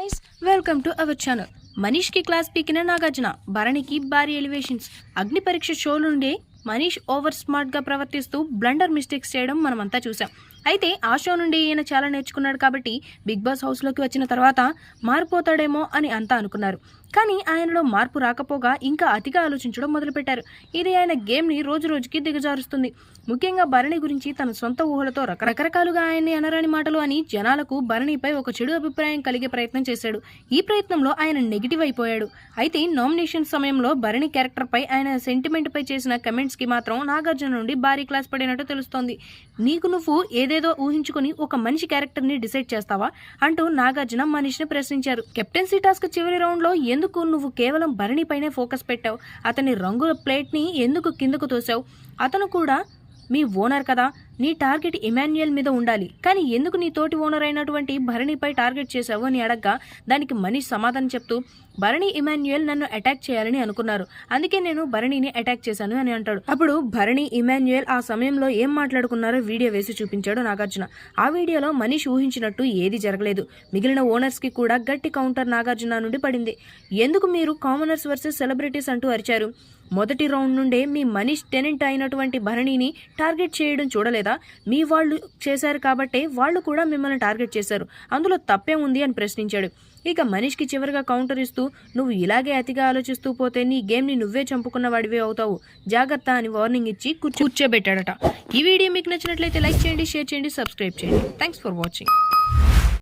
guys, welcome to our channel. Manish కి class పీకిన Nagarjuna, భరణికి భారీ elevations. అగ్ని పరీక్ష షో నుండి మనీష్ ఓవర్ స్మార్ట్ గా ప్రవర్తిస్తూ బ్లండర్ మిస్టేక్స్ చేయడం మనమంతా చూసాం. అయితే ఆ షో నుండి ఈయన చాలా నేర్చుకున్నాడు కాబట్టి బిగ్ బాస్ హౌస్ లోకి వచ్చిన తర్వాత మారిపోతాడేమో అని అంతా అనుకున్నారు. కానీ ఆయనలో మార్పు రాకపోగా ఇంకా అతిగా ఆలోచించడం మొదలుపెట్టారు. ఇది ఆయన గేమ్ ని రోజు రోజుకి దిగజారుస్తుంది. ముఖ్యంగా భరణి గురించి తన సొంత ఊహలతో రకరకాలుగా ఆయన్ని అనరాని మాటలు అని జనాలకు భరణిపై ఒక చెడు అభిప్రాయం కలిగే ప్రయత్నం చేశాడు. ఈ ప్రయత్నంలో ఆయన నెగిటివ్ అయిపోయాడు. అయితే నామినేషన్ సమయంలో భరణి క్యారెక్టర్ పై ఆయన సెంటిమెంట్ పై చేసిన కమెంట్స్ కి మాత్రం నాగార్జున నుండి భారీ క్లాస్ పడినట్టు తెలుస్తోంది. నీకు నువ్వు ఏదేదో ఊహించుకుని ఒక మనిషి క్యారెక్టర్ ని డిసైడ్ చేస్తావా అంటూ నాగార్జున మనీష్ ని ప్రశ్నించారు. కెప్టెన్సీ టాస్క్ చివరి రౌండ్ లో ఎందుకు నువ్వు కేవలం భరణి పైనే ఫోకస్ పెట్టావు? అతని రంగుల ప్లేట్ ని ఎందుకు కిందకు తోసావు? అతను కూడా మీ ఓనర్ కదా, నీ టార్గెట్ ఇమాన్యుయల్ మీద ఉండాలి, కానీ ఎందుకు నీ తోటి ఓనర్ అయినటువంటి భరణిపై టార్గెట్ చేశావు అని అడగ్గా దానికి మనీష్ సమాధానం చెప్తూ, భరణి ఇమాన్యుయల్ నన్ను అటాక్ చేయాలని అనుకున్నారు, అందుకే నేను భరణిని అటాక్ చేశాను అని అంటాడు. అప్పుడు భరణి ఇమాన్యుయల్ ఆ సమయంలో ఏం మాట్లాడుకున్నారో వీడియో వేసి చూపించాడు నాగార్జున. ఆ వీడియోలో మనీష్ ఊహించినట్టు ఏది జరగలేదు. మిగిలిన ఓనర్స్ కి కూడా గట్టి కౌంటర్ నాగార్జున నుండి పడింది. ఎందుకు మీరు కామనర్స్ వర్సెస్ సెలబ్రిటీస్ అంటూ అరిచారు? మొదటి రౌండ్ నుండే మీ మనీష్ టెనెంట్ అయినటువంటి భరణిని టార్గెట్ చేయడం చూడలేదా? మీ వాళ్ళు చేశారు కాబట్టే వాళ్ళు కూడా మిమ్మల్ని టార్గెట్ చేశారు, అందులో తప్పే ఉంది అని ప్రశ్నించాడు. ఇక మనీష్ కి చివరిగా కౌంటర్ ఇస్తూ, నువ్వు ఇలాగే అతిగా ఆలోచిస్తూ పోతే నీ గేమ్ ని నువ్వే చంపుకున్న వాడివే అవుతావు, జాగ్రత్త అని వార్నింగ్ ఇచ్చి కూర్చోబెట్టాడట. ఈ వీడియో మీకు నచ్చినట్లయితే లైక్ చేయండి, షేర్ చేయండి, సబ్స్క్రైబ్ చేయండి. Thanks for watching.